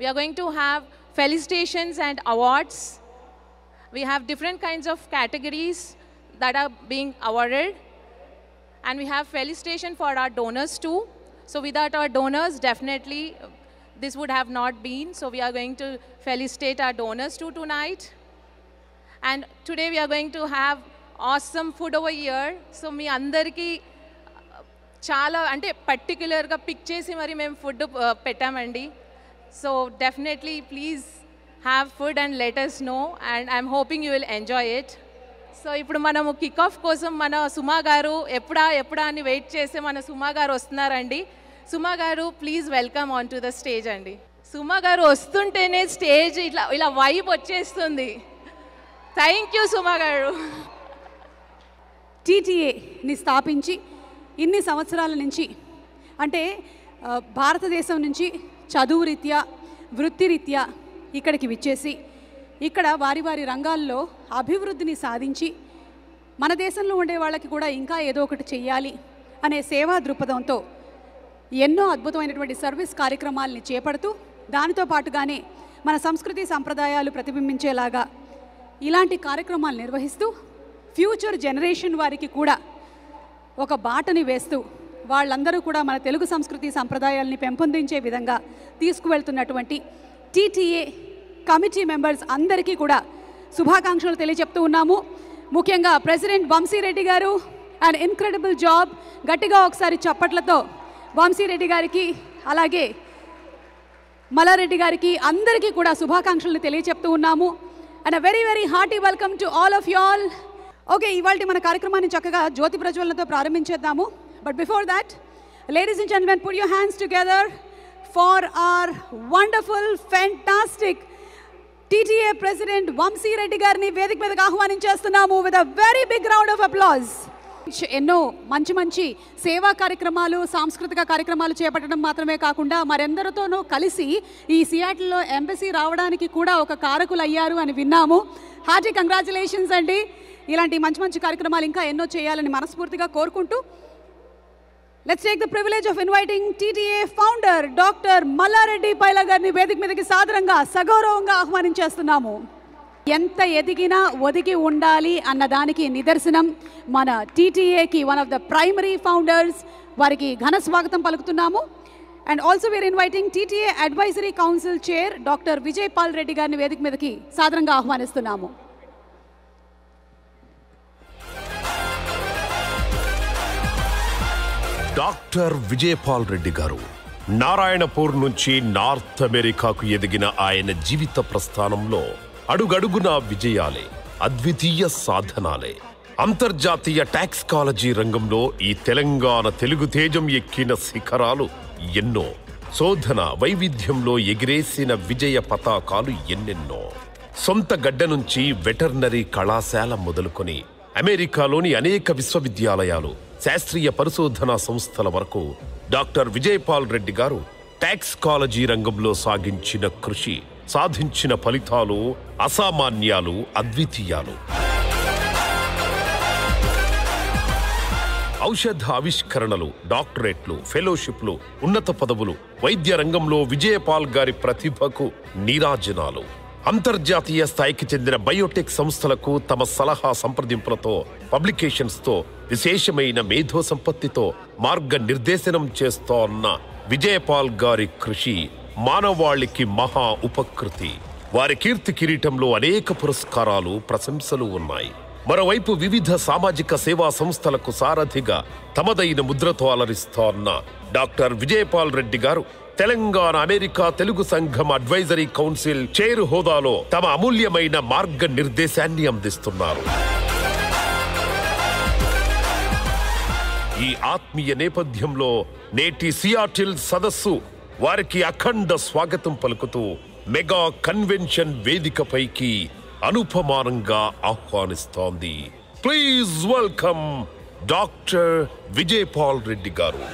We are going to have felicitations and awards. We have different kinds of categories that are being awarded. And we have felicitation for our donors too. So without our donors, definitely this would have not been. So we are going to felicitate our donors too tonight. And today we are going to have awesome food over here. So మీ అందరికీ చాలా అంటే పర్టిక్యులర్గా pick చేసి మరి మేము food పెట్టామండి. So definitely please have food and let us know, and I'm hoping you will enjoy it. So ఇప్పుడు మనము కిక్ ఆఫ్ కోసం మన సుమా గారు ఎప్పుడా అని వెయిట్ చేస్తే మన సుమా గారు వస్తున్నారండి. సుమా గారు please welcome on to the stage అండి. సుమా గారు వస్తుంటేనే స్టేజ్ ఇలా వైబ్ వచ్చేస్తుంది. థ్యాంక్ యూ సుమా గారు. టీటీఏని స్థాపించి ఇన్ని సంవత్సరాల నుంచి అంటే భారతదేశం నుంచి చదువు రీత్యా వృత్తిరీత్యా ఇక్కడికి విచ్చేసి ఇక్కడ వారి వారి రంగాల్లో అభివృద్ధిని సాధించి మన దేశంలో ఉండే వాళ్ళకి కూడా ఇంకా ఏదో ఒకటి చెయ్యాలి అనే సేవా దృక్పథంతో ఎన్నో అద్భుతమైనటువంటి సర్వీస్ కార్యక్రమాలని చేపడుతూ దానితో పాటుగానే మన సంస్కృతి సంప్రదాయాలు ప్రతిబింబించేలాగా ఇలాంటి కార్యక్రమాలు నిర్వహిస్తూ ఫ్యూచర్ జనరేషన్ వారికి కూడా ఒక బాటని వేస్తూ వాళ్ళందరూ కూడా మన తెలుగు సంస్కృతి సంప్రదాయాల్ని పెంపొందించే విధంగా తీసుకువెళ్తున్నటువంటి టీటీఏ కమిటీ మెంబర్స్ అందరికీ కూడా శుభాకాంక్షలు తెలియజెప్తూ ఉన్నాము. ముఖ్యంగా ప్రెసిడెంట్ వంశీరెడ్డి గారు అండ్ ఇన్క్రెడిబుల్ జాబ్. గట్టిగా ఒకసారి చప్పట్లతో వంశీరెడ్డి గారికి అలాగే మల్లారెడ్డి గారికి అందరికీ కూడా శుభాకాంక్షలు తెలియజెప్తూ ఉన్నాము. And a very very hearty welcome to all of you all. Okay, ఇవాళ మన కార్యక్రమాన్ని చక్కగా జ్యోతి ప్రజ్వలనతో ప్రారంభించేద్దాము. But before that, ladies and gentlemen, put your hands together for our wonderful fantastic TTA president Vamshi Reddy గారిని వేదిక మీదకి ఆహ్వానించేస్తున్నాము with a very big round of applause. ఎన్నో మంచి మంచి సేవా కార్యక్రమాలు, సాంస్కృతిక కార్యక్రమాలు చేపట్టడం మాత్రమే కాకుండా మరెందరితోనూ కలిసి ఈ సియాటిల్లో ఎంబసీ రావడానికి కూడా ఒక కారకులు అయ్యారు అని విన్నాము. హార్టీ కంగ్రాచులేషన్స్ అండి. ఇలాంటి మంచి మంచి కార్యక్రమాలు ఇంకా ఎన్నో చేయాలని మనస్ఫూర్తిగా కోరుకుంటూ, let's take the privilege of inviting TTA founder doctor Malla Reddy Paila గారిని వేదిక మీదకి సాదరంగా సగౌరవంగా ఆహ్వానించేస్తున్నాము. ఎంత ఎదిగినా ఒదిగి ఉండాలి అన్నదానికి నిదర్శనం మన టీటీఏకి one of the primary founders. వారికి ఘన స్వాగతం పలుకుతున్నాము. And also we're inviting TTA advisory council chair doctor Vijay Pal Reddy గారిని వేదిక మీదకి సాదరంగా ఆహ్వానిస్తున్నాము. డాక్టర్ విజయపాల్ రెడ్డి గారు నారాయణపూర్ నుంచి నార్త్ అమెరికాకు ఎదిగిన ఆయన జీవిత ప్రస్థానంలో అడుగడుగున విజయాలే, అద్వితీయ సాధనాలే. అంతర్జాతీయ టాక్సాలజీ రంగంలో ఈ తెలంగాణ తెలుగు తేజం ఎక్కిన శిఖరాలు ఎన్నో. శోధన వైవిధ్యంలో ఎగిరేసిన విజయ పతాకాలు ఎన్నెన్నో. సొంత గడ్డ నుంచి వెటర్నరీ కళాశాల మొదలుకొని అమెరికాలోని అనేక విశ్వవిద్యాలయాలు, శాస్త్రీయ పరిశోధనా సంస్థల వరకు డాక్టర్ విజయపాల్ రెడ్డి గారు టాక్సాలజీ రంగంలో సాగించిన కృషి, సాధించిన ఫలితాలు అసామాన్యాలు, అద్వితీయాలు. ఔషధ ఆవిష్కరణలు, డాక్టరేట్లు, ఫెలోషిప్లు, ఉన్నత పదవులు, వైద్య రంగంలో విజయపాల్ గారి ప్రతిభకు నీరాజనాలు. అంతర్జాతీయ స్థాయికి చెందిన బయోటెక్ సంస్థలకు తమ సలహా సంప్రదింపులతో, పబ్లికేషన్స్తో, విశేషమైన మేధో సంపత్తితో మార్గనిర్దేశనం చేస్తోన్న విజయపాల్ గారి కృషి మానవాళికి మహా ఉపకృతి. వారి కీర్తి కిరీటంలో అనేక పురస్కారాలు, ప్రశంసలు ఉన్నాయి. మరోవైపు వివిధ సామాజిక సేవా సంస్థలకు సారథిగా తమదైన ముద్రతో అలరిస్తోన్న డాక్టర్ విజయపాల్ రెడ్డి గారు తెలంగాణ అమెరికా తెలుగు సంఘం అడ్వైజరీ కౌన్సిల్ చైర్ హోదాలో తమ అమూల్యమైన మార్గనిర్దేశాన్ని అందిస్తున్నారు. ఈ ఆత్మీయ నేపథ్యంలో నేటి సియాటిల్ సదస్సు వారికి అఖండ స్వాగతం పలుకుతూ మెగా కన్వెన్షన్ వేదికపైకి అనుపమానంగా ఆహ్వానిస్తోంది. Please welcome doctor Vijaypal Reddy గారు.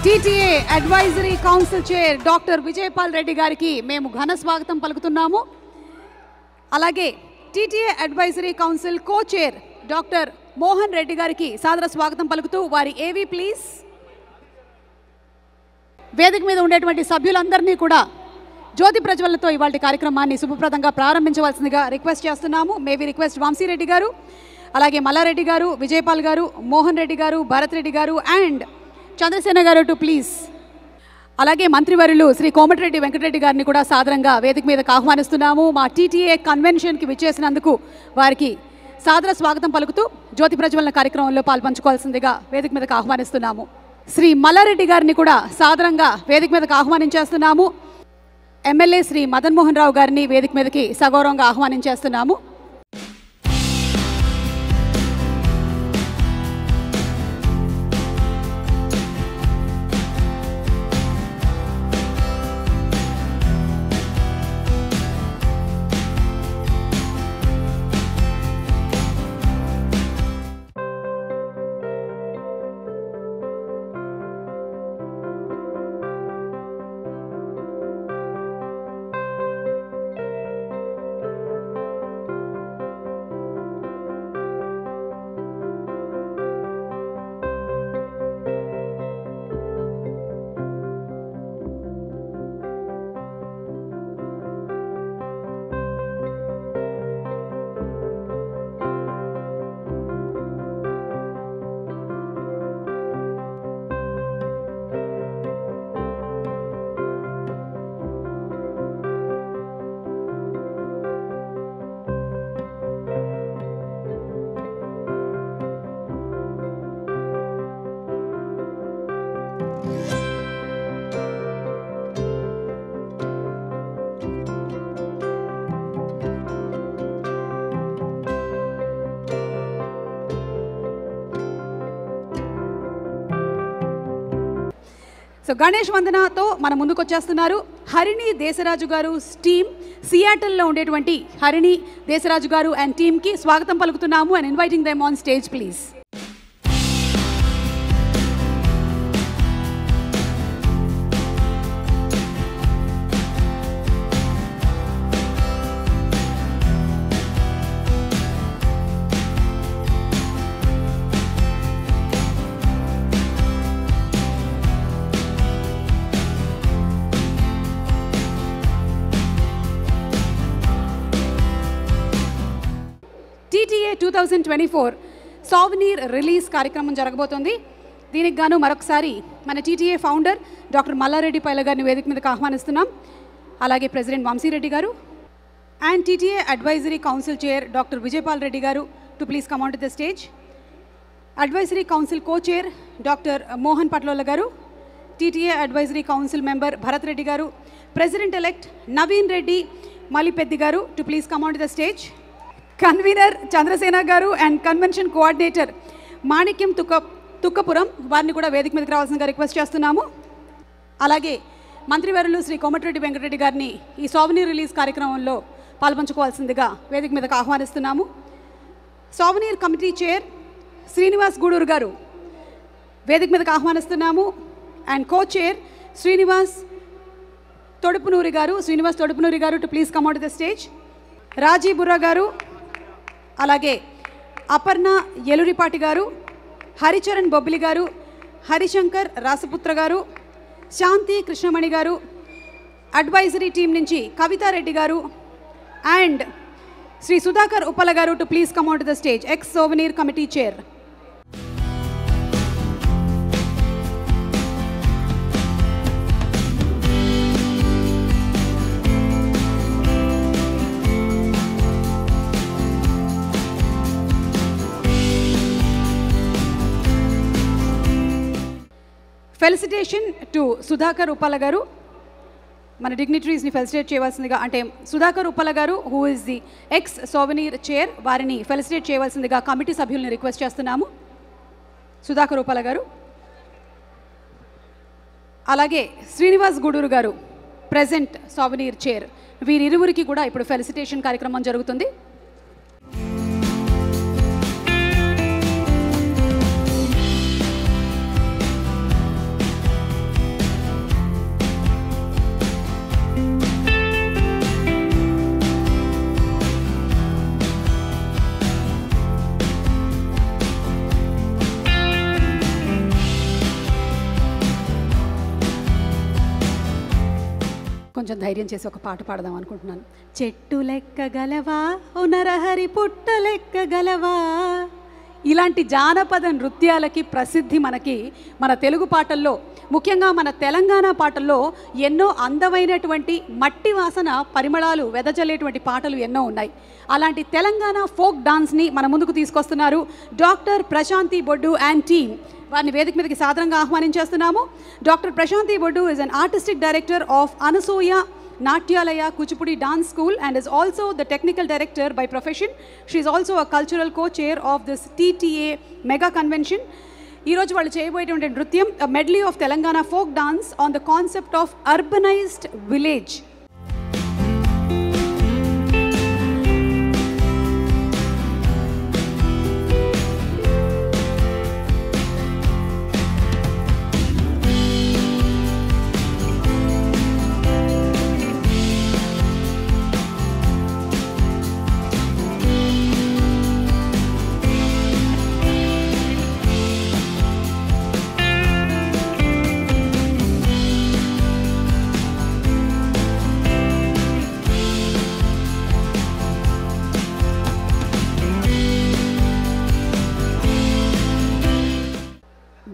TTA advisory council chair doctor Vijaypal Reddy గారికి మేము ఘన స్వాగతం పలుకుతున్నాము. అలాగే TTA advisory council co chair doctor Mohan Reddy గారికి సాదర స్వాగతం పలుకుతూ వారి ఏవి ప్లీజ్. వేదిక మీద ఉండేటువంటి సభ్యులందరినీ కూడా జ్యోతి ప్రజ్వలనతో ఇవాళ కార్యక్రమాన్ని శుభప్రదంగా ప్రారంభించవలసిందిగా రిక్వెస్ట్ చేస్తున్నాము. మేబీ రిక్వెస్ట్ వంశీరెడ్డి గారు, అలాగే మల్లారెడ్డి గారు, విజయపాల్ గారు, మోహన్ రెడ్డి గారు, భరత్ రెడ్డి గారు అండ్ చంద్రసేన గారు టు ప్లీజ్. అలాగే మంత్రివర్యులు శ్రీ కోమటిరెడ్డి వెంకటరెడ్డి గారిని కూడా సాదరంగా వేదిక మీదకు ఆహ్వానిస్తున్నాము. మా టీటీఏ కన్వెన్షన్కి విచ్చేసినందుకు వారికి సాదర స్వాగతం పలుకుతూ జ్యోతి ప్రజ్వలన కార్యక్రమంలో పాల్పంచుకోవాల్సిందిగా వేదిక మీదకు ఆహ్వానిస్తున్నాము. శ్రీ మల్లారెడ్డి గారిని కూడా సాదరంగా వేదిక మీదకు ఆహ్వానించేస్తున్నాము. ఎమ్మెల్యే శ్రీ మదన్ మోహన్ రావు గారిని వేదిక మీదకి సగౌరవంగా ఆహ్వానించేస్తున్నాము. సో గణేష్ వందనతో మన ముందుకు వచ్చేస్తున్నారు హరిణి దేశరాజు గారు టీమ్. సియాటిల్లో ఉండేటువంటి హరిణి దేశరాజు గారు అండ్ టీమ్కి స్వాగతం పలుకుతున్నాము and inviting them on stage please. TTA 2024 souvenir release కార్యక్రమం జరగబోతోంది. దీనికి గాను మరొకసారి మన TTA founder doctor Malla Reddy Paila గారిని వేదిక మీదకి ఆహ్వానిస్తున్నాం. అలాగే ప్రెసిడెంట్ వంశీరెడ్డి గారు and TTA advisory council chair doctor Vijaypal Reddy గారు to please come on to the stage. Advisory council co chair doctor Mohan Patlola గారు, TTA advisory council member Bharat Reddy గారు, ప్రెసిడెంట్ ఎలెక్ట్ నవీన్ రెడ్డి మలిపెద్ది గారు to please come on to the stage. Convener Chandrasena గారు and convention coordinator మాణిక్యం తుక్కపురం వారిని కూడా వేదిక మీదకి రావాల్సిందిగా రిక్వెస్ట్ చేస్తున్నాము. అలాగే మంత్రివర్యులు శ్రీ కోమటిరెడ్డి వెంకటరెడ్డి గారిని ఈ సోవెనీర్ రిలీజ్ కార్యక్రమంలో పాల్పంచుకోవాల్సిందిగా వేదిక మీదకి ఆహ్వానిస్తున్నాము. Souvenir committee chair Srinivas Guduru గారు వేదిక మీదకి ఆహ్వానిస్తున్నాము and co chair Srinivas Thodupunuri గారు to please come on to the stage. Raji Burra గారు, అలాగే అపర్ణ ఎలురిపాటి గారు, హరిచరణ్ బొబ్బిలి గారు, హరిశంకర్ రాసపుత్ర గారు, శాంతి కృష్ణమణి గారు, అడ్వైజరీ టీం నుంచి కవితారెడ్డి గారు అండ్ శ్రీ సుధాకర్ ఉప్పల గారు to please come on to the stage, ex souvenir committee chair. Felicitation to Sudhakar Uppala గారు. మన డిగ్నిటరీస్ని ఫెలిసిటేట్ చేయవలసిందిగా, అంటే సుధాకర్ ఉప్పల గారు who is the ex souvenir chair, వారిని ఫెలిసిటేట్ చేయవలసిందిగా కమిటీ సభ్యుల్ని రిక్వెస్ట్ చేస్తున్నాము. సుధాకర్ ఉప్పల గారు, అలాగే శ్రీనివాస్ గూడూరు గారు ప్రెజెంట్ సోవెనీర్ చైర్. వీరిరువురికి కూడా ఇప్పుడు ఫెలిసిటేషన్ కార్యక్రమం జరుగుతుంది. కొంచెం ధైర్యం చేసి ఒక పాట పాడదాం అనుకుంటున్నాను. చెట్టు లెక్కగలవా ఓ నరహరి పుట్ట లెక్కగలవా. ఇలాంటి జానపద నృత్యాలకి ప్రసిద్ధి మనకి మన తెలుగు పాటల్లో, ముఖ్యంగా మన తెలంగాణ పాటల్లో ఎన్నో అందమైనటువంటి మట్టి వాసన పరిమళాలు వెదజల్లేటువంటి పాటలు ఎన్నో ఉన్నాయి. అలాంటి తెలంగాణ ఫోక్ డాన్స్ని మన ముందుకు తీసుకొస్తున్నారు doctor Prashanti Boddu and team. వారిని వేదిక మీదకి సాధారణంగా ఆహ్వానించేస్తున్నాము. Doctor Prashanti Boddu is an artistic director of Anasuya Natyalaya Kuchipudi Dance School and is also the technical director by profession. She is also a cultural co-chair of this TTA mega convention. ఈ రోజు వాళ్ళు చేయబోయేటువంటి నృత్యం a medley of Telangana folk dance on the concept of urbanized village.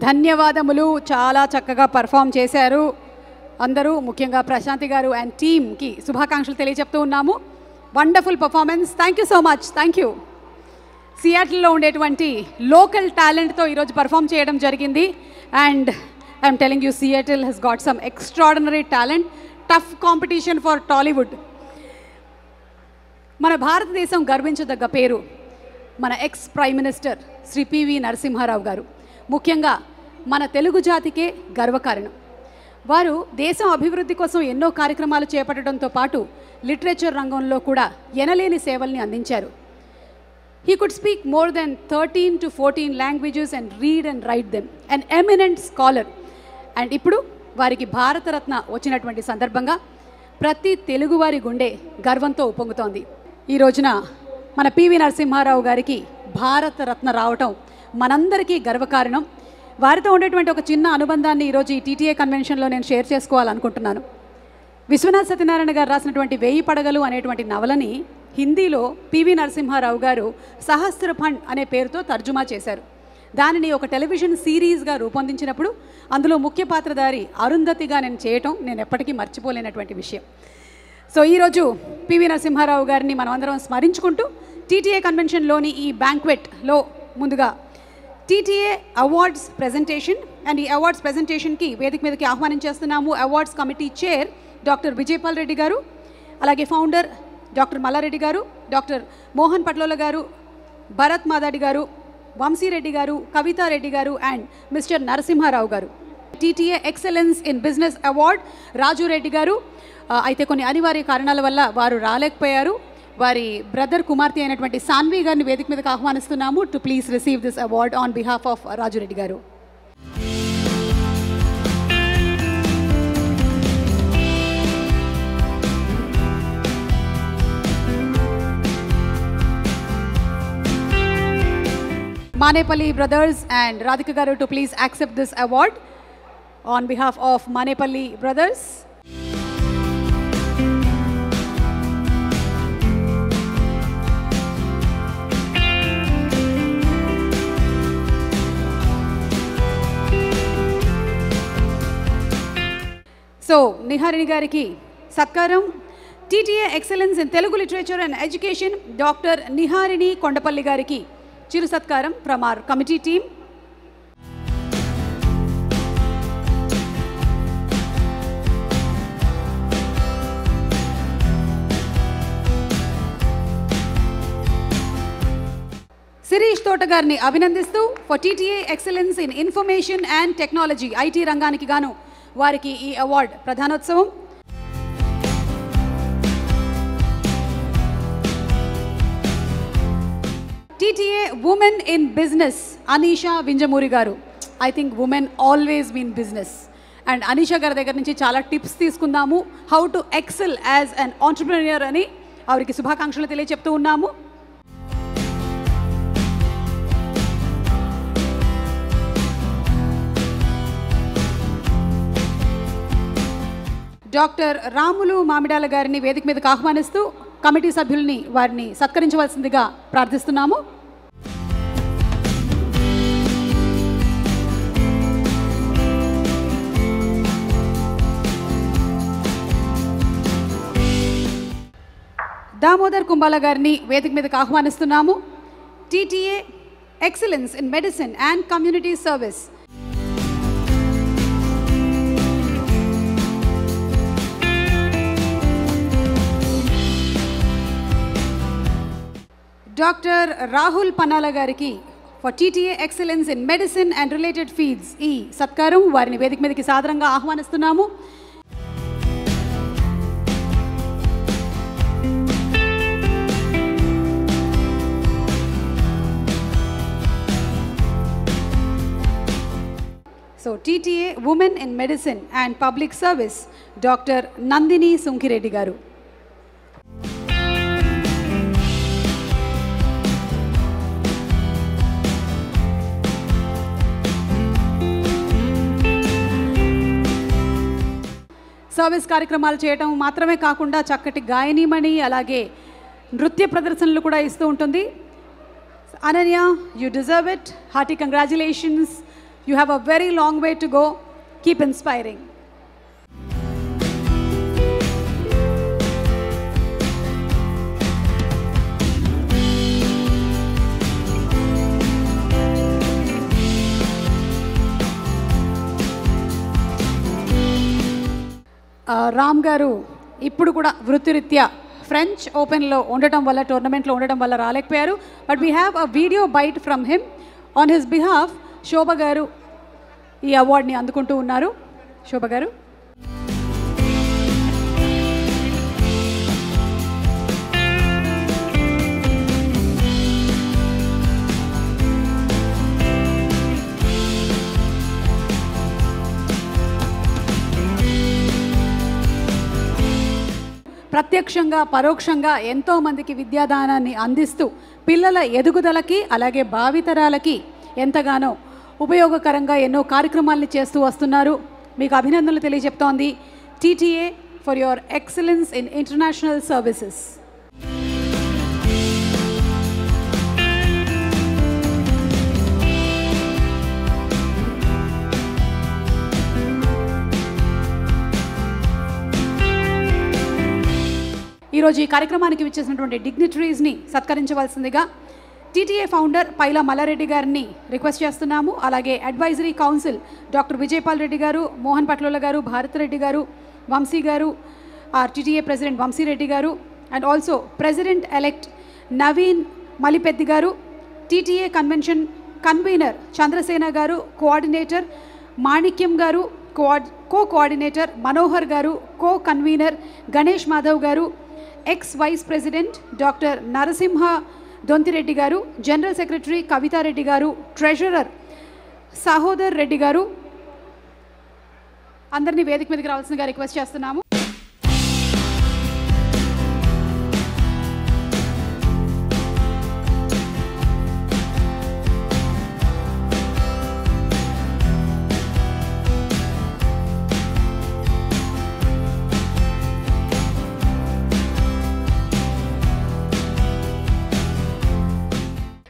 ధన్యవాదములు, చాలా చక్కగా perform చేశారు అందరూ. ముఖ్యంగా ప్రశాంతి గారు అండ్ టీమ్కి శుభాకాంక్షలు తెలియజెప్తూ ఉన్నాము. Wonderful performance, thank you so much. Thank you. సియాటిల్లో ఉండేటువంటి లోకల్ టాలెంట్తో ఈరోజు పర్ఫామ్ చేయడం జరిగింది. And I'm telling you, Seattle has got some extraordinary talent. Tough competition for Tollywood. మన భారతదేశం గర్వించదగ్గ పేరు మన ex prime minister Shri PV Narasimha Rao గారు. ముఖ్యంగా మన తెలుగు జాతికే గర్వకారణం. వారు దేశం అభివృద్ధి కోసం ఎన్నో కార్యక్రమాలు చేపట్టడంతో పాటు లిటరేచర్ రంగంలో కూడా ఎనలేని సేవల్ని అందించారు. He could speak more than 13 to 14 languages and read and write them. An eminent scholar. And ఇప్పుడు వారికి భారతరత్న వచ్చినటువంటి సందర్భంగా ప్రతి తెలుగువారి గుండె గర్వంతో ఉప్పొంగుతోంది. ఈ రోజున మన పివి నరసింహారావు గారికి భారతరత్న రావటం మనందరికీ గర్వకారణం. వారితో ఉండేటువంటి ఒక చిన్న అనుబంధాన్ని ఈరోజు ఈ టీటీఏ కన్వెన్షన్లో నేను షేర్ చేసుకోవాలనుకుంటున్నాను. విశ్వనాథ్ సత్యనారాయణ గారు రాసినటువంటి 1000 పడగలు అనేటువంటి నవలని హిందీలో పివి నరసింహారావు గారు సహస్రఫండ్ అనే పేరుతో తర్జుమా చేశారు. దానిని ఒక టెలివిజన్ సిరీస్గా రూపొందించినప్పుడు అందులో ముఖ్య పాత్రధారి అరుంధతిగా నేను చేయటం నేను ఎప్పటికీ మర్చిపోలేనటువంటి విషయం. సో ఈరోజు పివి నరసింహారావు గారిని మనమందరం స్మరించుకుంటూ టీటీఏ కన్వెన్షన్లోని ఈ బ్యాంక్వెట్లో ముందుగా టీటీఏ అవార్డ్స్ ప్రెజెంటేషన్ అండ్ ఈ అవార్డ్స్ ప్రెజెంటేషన్కి వేదిక మీదకి ఆహ్వానించేస్తున్నాము awards committee chair doctor Vijaypal Reddy గారు, అలాగే ఫౌండర్ డాక్టర్ మల్లారెడ్డి గారు, డాక్టర్ మోహన్ పట్లోల గారు, భరత్ మాదాడి గారు, వంశీరెడ్డి గారు, కవితారెడ్డి గారు అండ్ మిస్టర్ నరసింహారావు గారు. TTA excellence in business award Raju Reddy గారు. అయితే కొన్ని అనివార్య కారణాల వల్ల వారు రాలేకపోయారు. వారి బ్రదర్ కుమార్తె అయినటువంటి సాన్వి గారిని వేదిక మీదకి ఆహ్వానిస్తున్నాము to please receive this award on behalf of Raju Reddy గారు. Manepalli brothers and Radhika garu to please accept this award on behalf of Manepalli brothers. So Niharini gariki satkaram TTA Excellence in Telugu Literature and Education Dr. Niharini Kondapalli gariki చిరు సత్కారం from our committee team. Shirish Thota గారిని అభినందిస్తూ for TTA excellence in information and technology IT రంగానికి గాను వారికి ఈ award ప్రధానోత్సవం. TTA Women in Business Anisha Vinjamuri garu. I think women always mean business. And Anisha garu దగ్గర నుంచి చాలా టిప్స్ తీసుకుందాము how to excel as an entrepreneur అని ఆవిడకి శుభాకాంక్షలు తెలియజెప్తూ ఉన్నాము. డాక్టర్ రాములు మామిడాల గారిని వేదిక మీదకి ఆహ్వానిస్తూ కమిటీ సభ్యుల్ని వారిని సత్కరించవలసిందిగా ప్రార్థిస్తున్నాము. దామోదర్ కుంబాల గారిని వేదిక మీదకి ఆహ్వానిస్తున్నాము. TTA excellence in medicine and community service. Doctor Rahul Panala గారికి for TTA excellence in medicine and related fields ఈ సత్కారం వారిని వేదిక మీదకి సాదరంగా ఆహ్వానిస్తున్నాము. So TTA Women in Medicine and Public Service, Dr. Nandini Sunkireddy garu. Service కార్యక్రమాలు చేయటం మాత్రమే కాకుండా చక్కటి గాయనీమణి అలాగే నృత్య ప్రదర్శనలు కూడా ఇస్తూ ఉంటుంది. Ananya, you deserve it. Hearty congratulations. You have a very long way to go. Keep inspiring. Ram గారు ఇప్పుడు కూడా వృత్తిరీత్యా ఫ్రెంచ్ ఓపెన్లో ఉండటం వల్ల, టోర్నమెంట్లో ఉండటం వల్ల రాలేకపోయారు. But we have a video byte from him. On his behalf Shobha గారు ఈ అవార్డుని అందుకుంటూ ఉన్నారు. శోభ గారు. ప్రత్యక్షంగా పరోక్షంగా ఎంతోమందికి విద్యాదానాన్ని అందిస్తూ పిల్లల ఎదుగుదలకి అలాగే భావితరాలకి ఎంతగానో ఉపయోగకరంగా ఎన్నో కార్యక్రమాలను చేస్తూ వస్తున్నారు. మీకు అభినందనలు తెలియజెప్తోంది TTA for your excellence in international services. ఈరోజు ఈ కార్యక్రమానికి విచ్చేసినటువంటి డిగ్నిటరీస్ని సత్కరించవలసిందిగా టీటీఏ ఫౌండర్ పైలా మల్లారెడ్డి గారిని రిక్వెస్ట్ చేస్తున్నాము. అలాగే advisory council doctor Vijaypal Reddy గారు, మోహన్ పట్లోల గారు, భారతిరెడ్డి గారు, వంశీ గారు, ఆర్ టీటీఏ ప్రెసిడెంట్ వంశీరెడ్డి గారు, and also president elect Naveen Malipeddi గారు, టీటీఏ కన్వెన్షన్ కన్వీనర్ చంద్రసేన గారు, కోఆర్డినేటర్ మాణిక్యం గారు, కోఆర్డినేటర్ మనోహర్ గారు, కన్వీనర్ గణేష్ మాధవ్ గారు, ex vice president doctor Narasimha Dontireddy గారు, జనరల్ సెక్రటరీ కవితారెడ్డి గారు, ట్రెజరర్ సహోదర్ రెడ్డి గారు, అందరినీ వేదిక మీదకి రావాల్సిందిగా రిక్వెస్ట్ చేస్తున్నాము.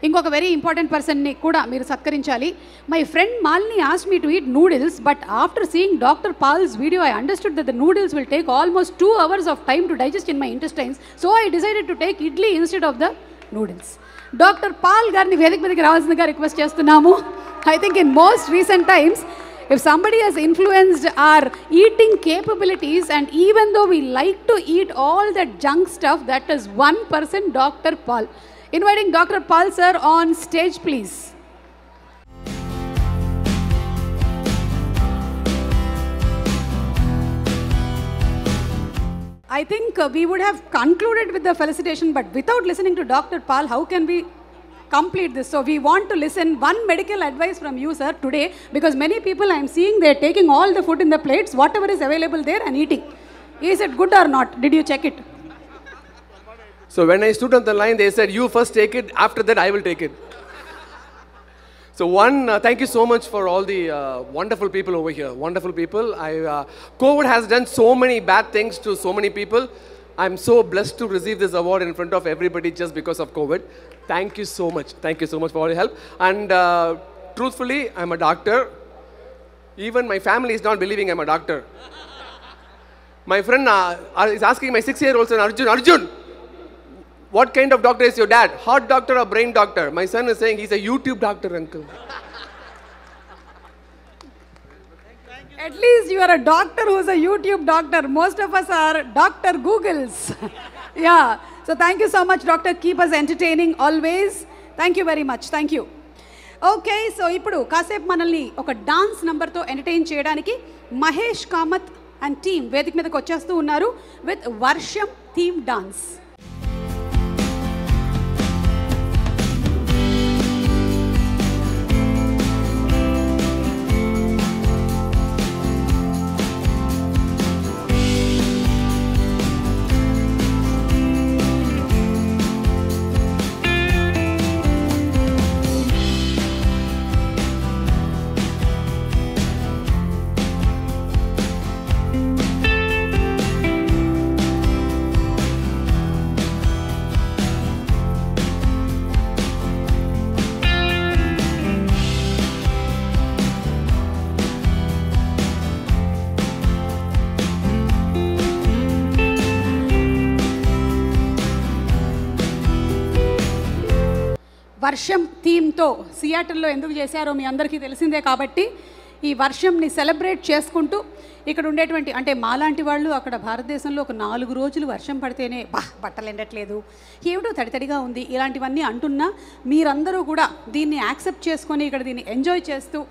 ఇంకొక వెరీ ఇంపార్టెంట్ పర్సన్ని కూడా మీరు సత్కరించాలి. My friend Malini asked me to eat noodles, but after seeing doctor Pal's video I understood that the noodles will take almost 2 hours of time to digest in my intestines, so I decided to take idli instead of the noodles. Doctor Paul గారిని వేదిక మీదకి రావాల్సిందిగా request చేస్తున్నాము. I think in most recent times, if somebody has influenced our eating capabilities, and even though we like to eat all that junk stuff, that is one person, Dr. Paul. Inviting Dr. Paul sir on stage, please. I think we would have concluded with the felicitation, but without listening to Dr. Paul, how can we complete this? So we want to listen one medical advice from you, sir, today, because many people I am seeing, they are taking all the food in the plates, whatever is available there, and eating. Is it good or not? Did you check it? So when I stood on the line, they said, you first take it, after that I will take it. So thank you so much for all the wonderful people over here. Wonderful people. COVID has done so many bad things to so many people. I'm so blessed to receive this award in front of everybody just because of COVID. Thank you so much. Thank you so much for all your help. And truthfully, I'm a doctor. Even my family is not believing I'm a doctor. My friend is asking my 6-year-old son, Arjun, what kind of doctor is your dad? Heart doctor or brain doctor? My son is saying he's a YouTube doctor, uncle. At least you are a doctor who's a YouTube doctor. Most of us are Dr. Googles. Yeah. So thank you so much, doctor. Keep us entertaining always. Thank you very much. Thank you. Okay so ఇప్పుడు కాసేపు మనల్ని ఒక dance నంబర్తో entertain చేయడానికి Mahesh Kamath and team వేదిక మీదకి వచ్చేస్తూ ఉన్నారు విత్ వర్షం థీమ్ డాన్స్. వర్షం థీమ్తో సియాటల్లో ఎందుకు చేశారో మీ అందరికీ తెలిసిందే కాబట్టి ఈ వర్షంని సెలబ్రేట్ చేసుకుంటూ ఇక్కడ ఉండేటువంటి అంటే మాలాంటి వాళ్ళు అక్కడ భారతదేశంలో ఒక 4 రోజులు వర్షం పడితేనే బట్టలు ఎండట్లేదు, ఏమిటో తడితడిగా ఉంది, ఇలాంటివన్నీ అంటున్నా మీరందరూ కూడా దీన్ని యాక్సెప్ట్ చేసుకొని ఇక్కడ దీన్ని ఎంజాయ్ చేస్తూ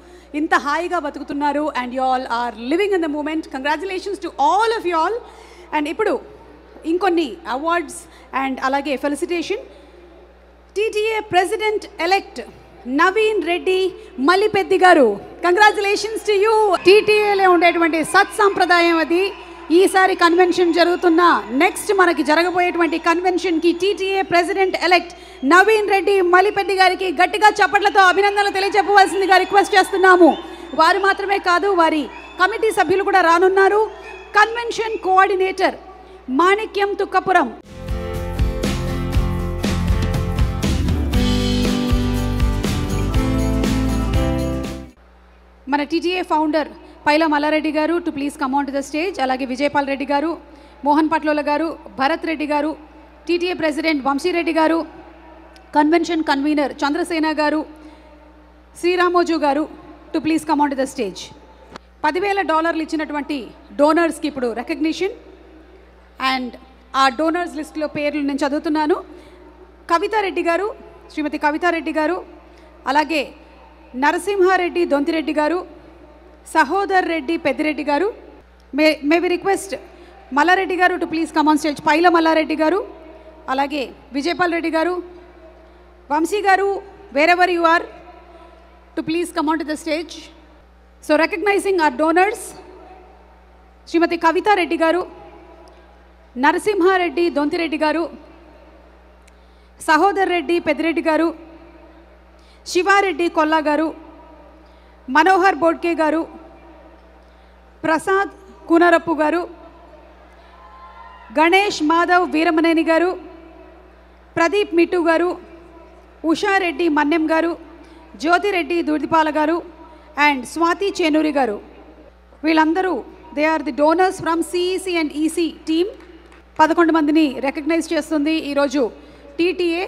ఇంత హాయిగా బతుకుతున్నారు. And you all are living in the moment. Congratulations to all of you all. And ఇప్పుడు ఇంకొన్ని అవార్డ్స్ అండ్ అలాగే felicitation. TTA President Elect Naveen Reddy Malipeddi garu, congratulations to you. TTA లో ఉండేటువంటి సత్ సంప్రదాయం అది. ఈసారి కన్వెన్షన్ జరుగుతున్న నెక్స్ట్ మనకి జరగబోయేటువంటి కన్వెన్షన్కి TTA President Elect Naveen Reddy Malipeddi గారికి గట్టిగా చప్పట్లతో అభినందనలు తెలియజెప్పవలసిందిగా రిక్వెస్ట్ చేస్తున్నాము. వారు మాత్రమే కాదు, వారి కమిటీ సభ్యులు కూడా రానున్నారు. కన్వెన్షన్ కోఆర్డినేటర్ మాణిక్యం తుక్కపురం, మన TTA ఫౌండర్ పైలా మల్లారెడ్డి గారు to please come on to the stage. అలాగే విజయపాల్ రెడ్డి గారు, మోహన్ పట్లోల గారు, భరత్ రెడ్డి గారు, TTA ప్రెసిడెంట్ వంశీరెడ్డి గారు, కన్వెన్షన్ కన్వీనర్ చంద్రసేన గారు, శ్రీరామోజు గారు to please come on to the stage. $10,000 ఇచ్చినటువంటి డోనర్స్కి ఇప్పుడు రికగ్నిషన్. అండ్ ఆ డోనర్స్ లిస్ట్లో పేర్లు నేను చదువుతున్నాను. కవితారెడ్డి గారు, శ్రీమతి కవితారెడ్డి గారు, అలాగే నరసింహారెడ్డి దొంతిరెడ్డి గారు, సహోదర్ రెడ్డి పెద్దిరెడ్డి గారు. మే వి రిక్వెస్ట్ మల్లారెడ్డి గారు to please come on stage. Paila Malla Reddy గారు, అలాగే విజయపాల్ రెడ్డి గారు, వంశీ గారు, wherever you are to please come on to the stage. So recognizing our donors, Shrimati Kavitha Reddy గారు, నరసింహారెడ్డి దొంతిరెడ్డి గారు, సహోదర్ రెడ్డి పెద్దిరెడ్డి గారు, శివారెడ్డి కొల్లా గారు, మనోహర్ బోడ్కే గారు, ప్రసాద్ కూనరప్పు గారు, గణేష్ మాధవ్ వీరమనేని గారు, ప్రదీప్ మిట్టు గారు, ఉషారెడ్డి మన్నెం గారు, జ్యోతిరెడ్డి దుర్దిపాల గారు అండ్ స్వాతి చేనూరి గారు. వీళ్ళందరూ they are the donors from CEC and EC team. 11 మందిని రికగ్నైజ్ చేస్తుంది ఈరోజు TTA.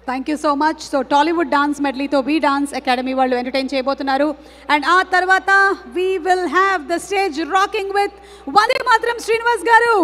Thank you so much. So Tollywood dance మెడ్లీతో వి డాన్స్ అకాడమీ వాళ్ళు ఎంటర్టైన్ చేయబోతున్నారు. అండ్ ఆ తర్వాత we will have the stage rocking with Vande Mataram Srinivas గారు.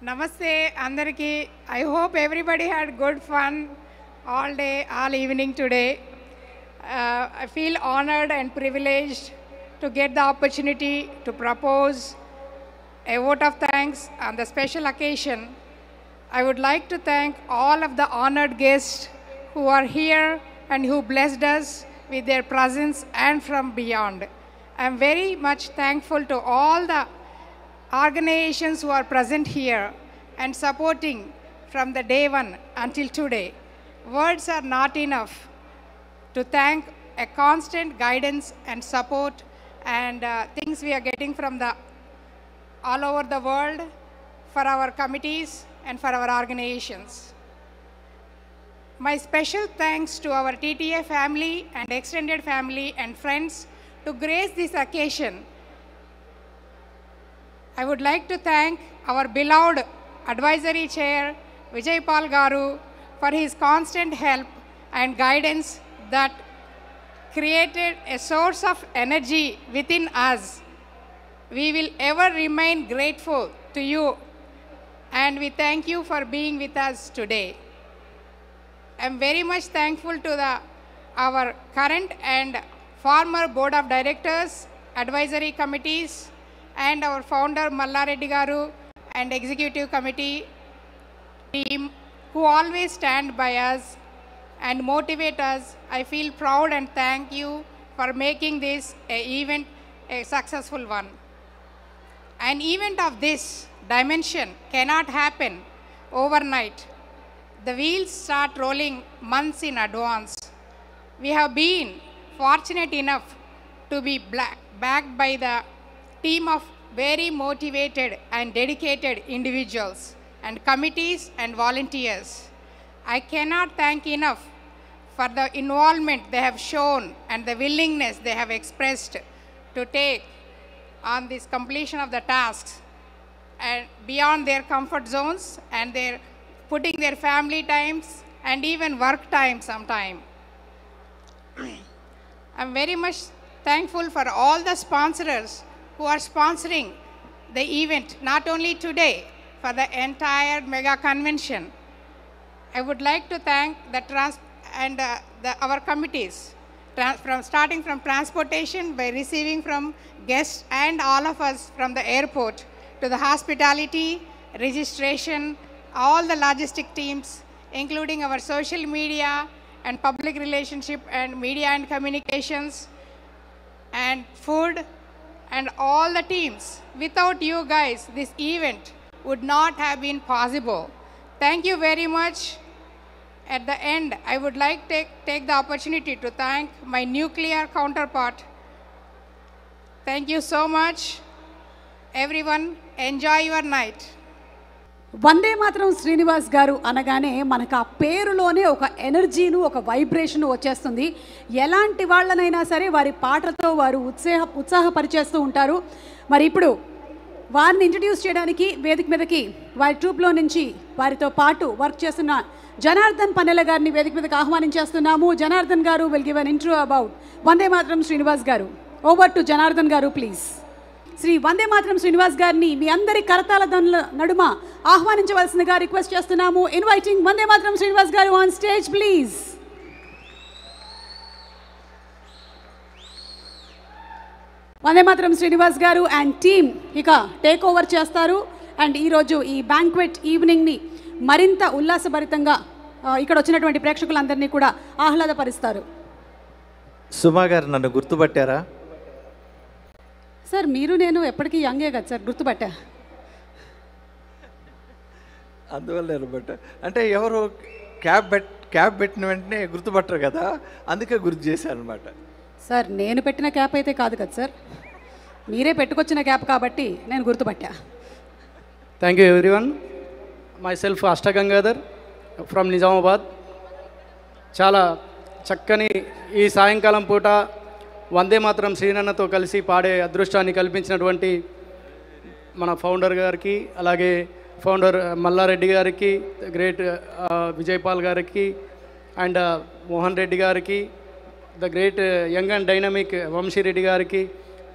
Namaste, Andariki. I hope everybody had good fun all day, all evening today. I feel honored and privileged to get the opportunity to propose a vote of thanks on the special occasion. I would like to thank all of the honored guests who are here and who blessed us with their presence and from beyond. I am very much thankful to all the organizations who are present here and supporting from the day one until today. Words are not enough to thank a constant guidance and support and things we are getting from the all over the world for our committees and for our organizations. My special thanks to our TTA family and extended family and friends to grace this occasion. I would like to thank our beloved advisory chair, Vijay Pal Garu, for his constant help and guidance that created a source of energy within us. We will ever remain grateful to you, and we thank you for being with us today. I am very much thankful to our current and former board of directors, advisory committees, and our founder Mallareddy Garu and executive committee team who always stand by us and motivate us. I feel proud and thank you for making this event a successful one. An event of this dimension cannot happen overnight. The wheels start rolling months in advance. We have been fortunate enough to be backed by the team of very motivated and dedicated individuals and committees and volunteers. I cannot thank enough for the involvement they have shown and the willingness they have expressed to take on this completion of the tasks and beyond their comfort zones and their putting their family times and even work time sometime. I'm very much thankful for all the sponsors who are sponsoring the event, not only today, for the entire mega convention. I would like to thank our committees, starting from transportation by receiving from guests and all of us from the airport, to the hospitality, registration, all the logistic teams, including our social media and public relationship and media and communications and food, and all the teams. Without you guys, this event would not have been possible. Thank you very much. At the end, I would like to take the opportunity to thank my nuclear counterpart. Thank you so much. Everyone, enjoy your night. వందే మాత్రం శ్రీనివాస్ గారు అనగానే మనకు ఆ పేరులోనే ఒక ఎనర్జీను ఒక vibration వచ్చేస్తుంది. ఎలాంటి వాళ్ళనైనా సరే వారి పాటలతో వారు ఉత్సాహపరిచేస్తూ ఉంటారు. మరి ఇప్పుడు వారిని ఇంట్రడ్యూస్ చేయడానికి వేదిక మీదకి వారి ట్రూప్లో నుంచి వారితో పాటు వర్క్ చేస్తున్న జనార్దన్ పన్నెల గారిని వేదిక మీదకి ఆహ్వానించేస్తున్నాము. జనార్దన్ గారు will give an intro about Vande Mataram Srinivas గారు. ఓవర్ టు జనార్దన్ గారు ప్లీజ్. శ్రీ వందే మాత్రం శ్రీనివాస్ గారిని మీ అందరి కరతాల ధ్వనుల నడుమ ఆహ్వానించవలసిందిగా రిక్వెస్ట్ చేస్తున్నాము. ఇన్వైటింగ్ వందే మాత్రం శ్రీనివాస్ గారు ఆన్ స్టేజ్ ప్లీజ్. వందే మాత్రం శ్రీనివాస్ గారు అండ్ టీమ్ ఇక టేక్ ఓవర్ చేస్తారు. అండ్ ఈరోజు ఈ బ్యాంక్వెట్ ఈవినింగ్ని మరింత ఉల్లాసభరితంగా ఇక్కడ వచ్చినటువంటి ప్రేక్షకులందరినీ కూడా ఆహ్లాదపరుస్తారు. సుమా గారు నన్ను గుర్తుపట్టారా? సార్ మీరు నేను ఎప్పటికీ యంగే కదా సార్, గుర్తుపట్టా. అందువల్ల అనమాట. అంటే ఎవరు క్యాప్ పెట్టిన వెంటనే గుర్తుపట్టరు కదా, అందుకే గుర్తు చేశాను అనమాట. సార్ నేను పెట్టిన క్యాప్ అయితే కాదు కదా సార్, మీరే పెట్టుకొచ్చిన క్యాప్ కాబట్టి నేను గుర్తుపట్టా. Thank you everyone. Myself Ashta Gangadhar from Nizamabad. చాలా చక్కని ఈ సాయంకాలం పూట వందే మాత్రం శ్రీనన్నతో కలిసి పాడే అదృష్టాన్ని కల్పించినటువంటి మన ఫౌండర్ గారికి, అలాగే ఫౌండర్ మల్లారెడ్డి గారికి, గ్రేట్ విజయపాల్ గారికి, అండ్ మోహన్ రెడ్డి గారికి, the great young and dynamic Vamsi Reddy గారికి,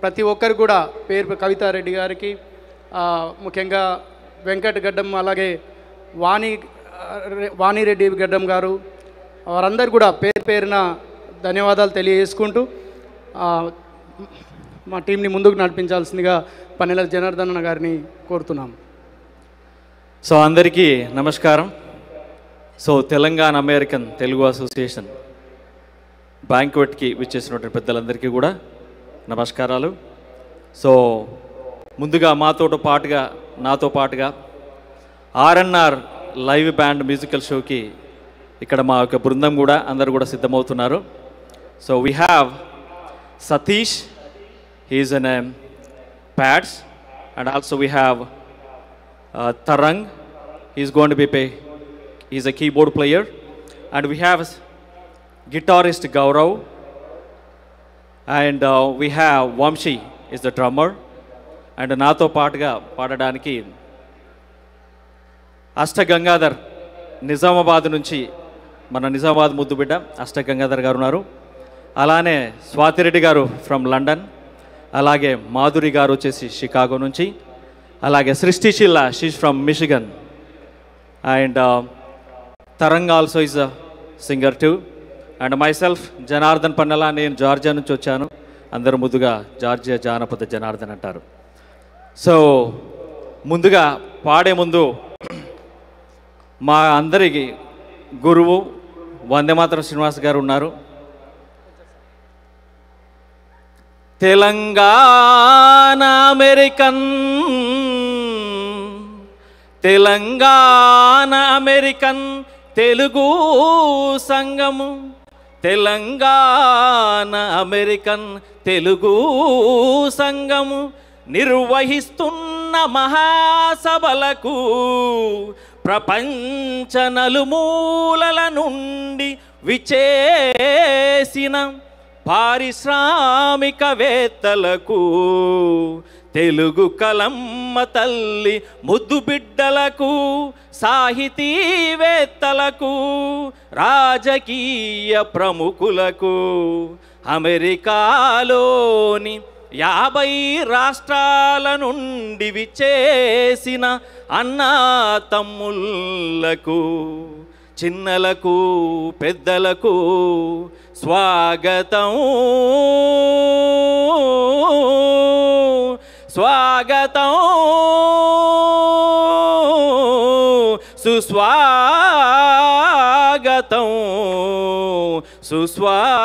ప్రతి ఒక్కరు కూడా పేరు కవితారెడ్డి గారికి, ముఖ్యంగా వెంకట్ గడ్డం, అలాగే వాణిరెడ్డి గడ్డం గారు, వారందరూ కూడా పేరు పేరున ధన్యవాదాలు తెలియజేసుకుంటూ మా టీంని ముందుకు నడిపించాల్సిందిగా పన్నెల జనార్దన్ గారిని కోరుతున్నాం. సో అందరికీ నమస్కారం. So Telangana American Telugu association బ్యాంక్వెట్కి విచ్చేసినటువంటి పెద్దలందరికీ కూడా నమస్కారాలు. సో ముందుగా నాతో పాటుగా ఆర్ఎన్ఆర్ లైవ్ బ్యాండ్ మ్యూజికల్ షోకి ఇక్కడ మా యొక్క బృందం కూడా అందరూ కూడా సిద్ధమవుతున్నారు. So we have Satish, he's on pads, and also we have Tarang, he's going to be he's a keyboard player, and we have guitarist Gaurav, and we have Vamshi is the drummer, and nato paatga paadadaniki Ashta Gangadhar Nizamabad nunchi mana Nizamabad muddu bidda Ashta Gangadhar garu unnaru. Alane Swati Reddy garu from London, alage Madhuri garu vachesi Chicago nunchi, అలాగే Srishti Shilla, she's from Michigan, and Tarang also is a singer too, and myself Janardhan Pannela, నేను Georgia నుంచి వచ్చాను. అందరూ ముద్దుగా Georgia జానపద జనార్దన్ అంటారు. So ముందుగా పాడే ముందు మా అందరికి గురువు వందేమాతరం శ్రీనివాస్ గారు ఉన్నారు. తెలంగాణ అమెరికన్ తెలుగు సంఘము, తెలంగాణ అమెరికన్ తెలుగు సంఘము నిర్వహిస్తున్న మహాసభలకు ప్రపంచ నలుమూలల నుండి విచేసిన పారిశ్రామికవేత్తలకు, తెలుగు కలమ్మ తల్లి ముద్దు బిడ్డలకు, సాహితీవేత్తలకు, రాజకీయ ప్రముఖులకు, అమెరికాలోని 50 రాష్ట్రాల నుండి విచేసిన అన్నా తమ్ముళ్లకు, చిన్నలకు పెద్దలకు స్వాగతం స్వాగతం సుస్వాగతం సుస్వాగతం.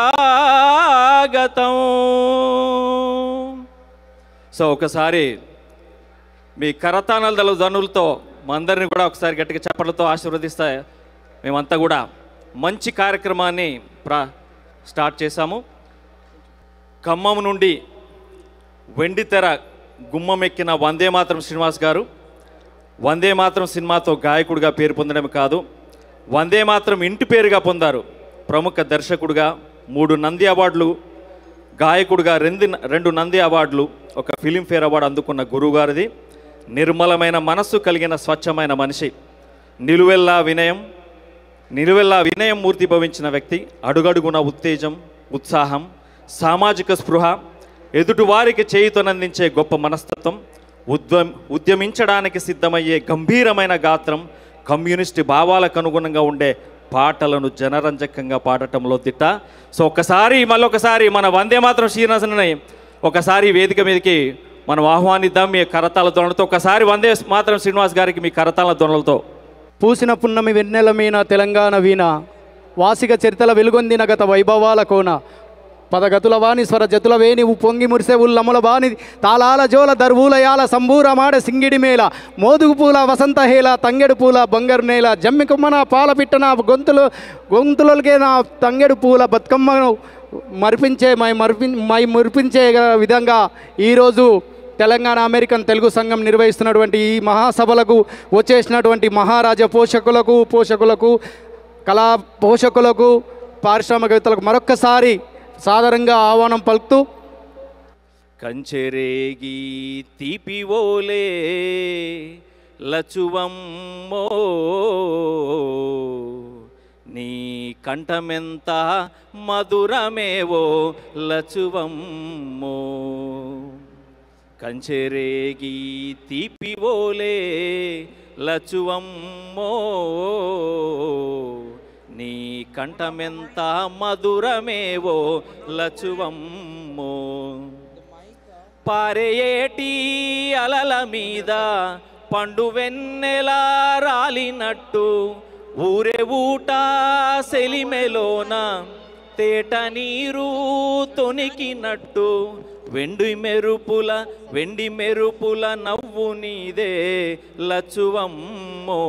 సో ఒకసారి మీ కరతాళాల ధ్వనులతో మా అందరిని కూడా ఒకసారి గట్టిగా చప్పట్లతో ఆశీర్వదిస్తే మేమంతా కూడా మంచి కార్యక్రమాన్ని స్టార్ట్ చేశాము. ఖమ్మం నుండి వెండితెర గుమ్మమెక్కిన వందే మాతరం శ్రీనివాస్ గారు వందే మాతరం సినిమాతో గాయకుడిగా పేరు పొందడమే కాదు, వందే మాతరం ఇంటి పేరుగా పొందారు. ప్రముఖ దర్శకుడిగా 3 నంది అవార్డులు, గాయకుడిగా 2 నంది అవార్డులు, ఒక ఫిలింఫేర్ అవార్డు అందుకున్న గురువుగారిది. నిర్మలమైన మనస్సు కలిగిన స్వచ్ఛమైన మనిషి, నిలువెల్లా వినయం మూర్తి భవించిన వ్యక్తి. అడుగడుగున ఉత్తేజం, ఉత్సాహం, సామాజిక స్పృహ, ఎదుటివారికి చేయుతనందించే గొప్ప మనస్తత్వం, ఉద్యమించడానికి సిద్ధమయ్యే గంభీరమైన గాత్రం, కమ్యూనిస్టు భావాలకు అనుగుణంగా ఉండే పాటలను జనరంజకంగా పాడటంలో దిట్ట. సో మళ్ళొకసారి మన వందే మాతరం శ్రీనివాసుని ఒకసారి వేదిక మీదకి మనం ఆహ్వానిద్దాం మీ కరతాళ ధ్వనులతో. ఒకసారి వందే మాతరం శ్రీనివాస్ గారికి మీ కరతాళ ధ్వనులతో. పూసిన పున్నమి వెన్నెల మీన తెలంగాణ వీణ, వాసిగ చరితల వెలుగొందిన గత వైభవాల కోన, పదగతుల వాణి స్వర జతుల వేణి పొంగి మురిసే ఉల్లముల బాని తాళాల జోల దర్భూలయాల సంబూరమాడ సింగిడి మేళ మోదుగు పూల వసంత హేళ తంగెడు పూల బంగారు నేల జమ్మి కొమ్మన పాల పిట్టన గొంతులకే నా తంగెడు పూల బతుకమ్మను మురిపించే విధంగా ఈరోజు తెలంగాణ అమెరికన్ తెలుగు సంఘం నిర్వహిస్తున్నటువంటి ఈ మహాసభలకు వచ్చేసినటువంటి మహారాజా పోషకులకు కళా పోషకులకు పారిశ్రామికవేత్తలకు మరొక్కసారి సాదరంగా ఆహ్వానం పలుకుతూ కంచెరేగి తీపివోలే లచువమ్మో నీ కంఠమెంత మధురమేవో లచువమ్మో కంచెరేగి తీపివోలే లచువమ్మో నీ కంఠమెంత మధురమేవో లచువమ్మో పారేయేటి అలల మీద పండు వెన్నెలా రాలినట్టు ఊరే ఊట సెలిమెలోన తేట నీరు తొనికినట్టు వెండి మెరుపుల నవ్వు నీదే లచువమ్మో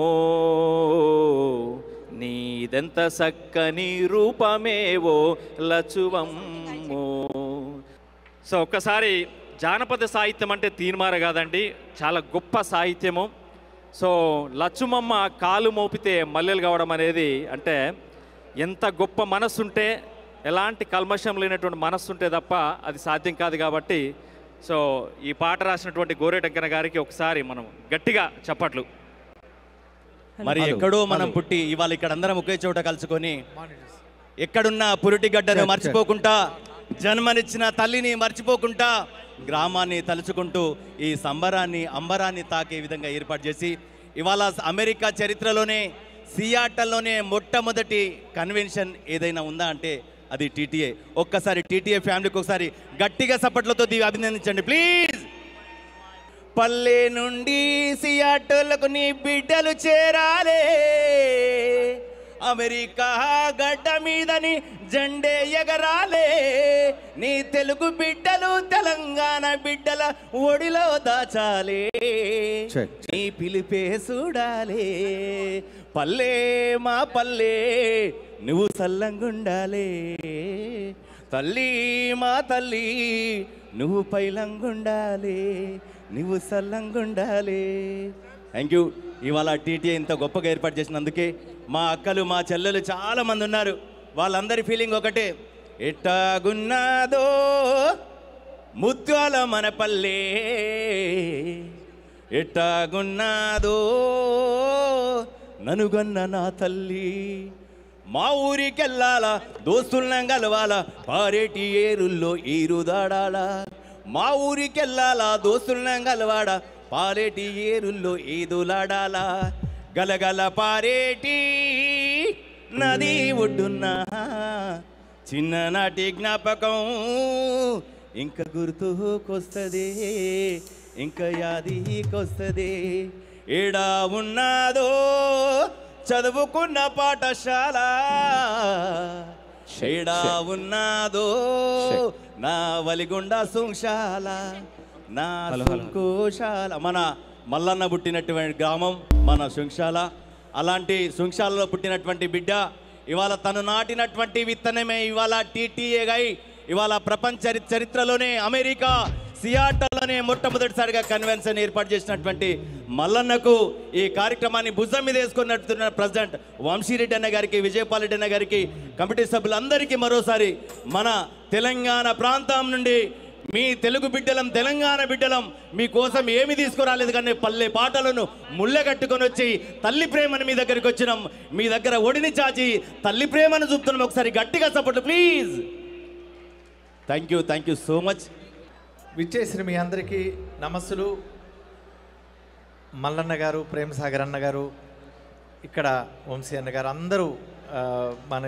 నీదెంత చక్కని రూపమేవో లచువమ్మో. సో ఒక్కసారి జానపద సాహిత్యం అంటే తీన్మార కాదండి, చాలా గొప్ప సాహిత్యము. సో లచ్చుమమ్మ కాలు మోపితే మల్లెలు కావడం అనేది అంటే ఎంత గొప్ప మనస్సుంటే, ఎలాంటి కల్మషం లేనటువంటి మనస్సుంటే తప్ప అది సాధ్యం కాదు. కాబట్టి సో ఈ పాట రాసినటువంటి గోరేటంకన గారికి ఒకసారి మనం గట్టిగా చప్పట్లు. మరి ఎక్కడో మనం పుట్టి ఇవాళ ఇక్కడ అందరం ఒకే చోట కలుసుకొని ఎక్కడున్న పురిటి గడ్డను మర్చిపోకుండా, జన్మనిచ్చిన తల్లిని మర్చిపోకుండా, గ్రామాన్ని తలుచుకుంటూ ఈ అంబరాన్ని తాకే విధంగా ఏర్పాటు చేసి ఇవాళ అమెరికా చరిత్రలోనే సియాటల్లోనే మొట్టమొదటి కన్వెన్షన్ ఏదైనా ఉందా అంటే అది టీటీఏ. ఒక్కసారి టీటీఏ ఫ్యామిలీకి ఒకసారి గట్టిగా సప్పట్లతో అభినందించండి ప్లీజ్. పల్లె నుండి సియాటల్కు నీ బిడ్డలు చేరాలే, అమెరికా గడ్డ మీదని జెండే ఎగరాలే, నీ తెలుగు బిడ్డలు తెలంగాణ బిడ్డల ఒడిలో దాచాలే, నీ పిలిపే చూడాలే, పల్లె మా పల్లె నువ్వు సల్లంగుండాలే, తల్లి మా తల్లి నువ్వు పైలంగుండాలే, నువ్వు సల్లంగుండాలే. Thank you. ఇవాళ టీటీఏ ఇంత గొప్పగా ఏర్పాటు చేసినందుకే మా అక్కలు మా చెల్లెలు చాలామంది ఉన్నారు, వాళ్ళందరి ఫీలింగ్ ఒకటే, ఎట్టాగున్నాదో ముత్యాల మన పల్లె, ఎట్టాగున్నాదో ననుగన్న నా తల్లి, మా ఊరికెళ్ళాలా దోస్తుల్ని గలవాలా పారేటి ఏరుల్లో ఈరుదాడాలా, మా ఊరికెళ్ళాలా దోస్తుల్ని గలవాడ పారేటి ఏరుల్లో ఈదులాడాలా, గలగల పారేటి నది ఒడ్డున్నా చిన్ననాటి జ్ఞాపకం ఇంకా గుర్తుకొస్తుంది, ఇంకా యాదికొస్తుంది, ఏడా ఉన్నాదో చదువుకున్న పాఠశాల, ఏడా ఉన్నాదో నా వలిగొండ సుంశాల, నా సుంకోశాల. మన మల్లన్న పుట్టినటువంటి గ్రామం మన సుంశాల. అలాంటి సుంశాలలో పుట్టినటువంటి బిడ్డ ఇవాళ తను నాటినటువంటి విత్తనమే ఇవాళ టీటీఏగా ఇవాళ ప్రపంచ చరిత్రలోనే అమెరికా సియాటల్లోనే మొట్టమొదటిసారిగా కన్వెన్షన్ ఏర్పాటు చేసినటువంటి మల్లన్నకు ఈ కార్యక్రమాన్ని భుజం మీద వేసుకున్నట్టున్న ప్రెసిడెంట్ వంశీరెడ్డి అన్న గారికి, విజయపాల్ రెడ్డి అన్న గారికి, కమిటీ సభ్యులందరికీ మరోసారి మన తెలంగాణ ప్రాంతం నుండి మీ తెలుగు బిడ్డలం, తెలంగాణ బిడ్డలం మీకోసం ఏమి తీసుకురాలేదు కానీ పల్లె పాటలను ముళ్ళగట్టుకొని వచ్చి తల్లి ప్రేమను మీ దగ్గరికి వచ్చినాం, మీ దగ్గర ఒడిని చాచి తల్లి ప్రేమను చూపుతున్నాం. ఒకసారి గట్టిగా support please. Thank you so much. విచ్చేసిన మీ అందరికీ నమస్సులు. మల్లన్న గారు, ప్రేమసాగర్ అన్న గారు, ఇక్కడ వంశీ అన్న గారు అందరూ మన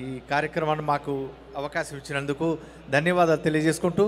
ఈ కార్యక్రమాన్ని మాకు అవకాశం ఇచ్చినందుకు ధన్యవాదాలు తెలియజేసుకుంటూ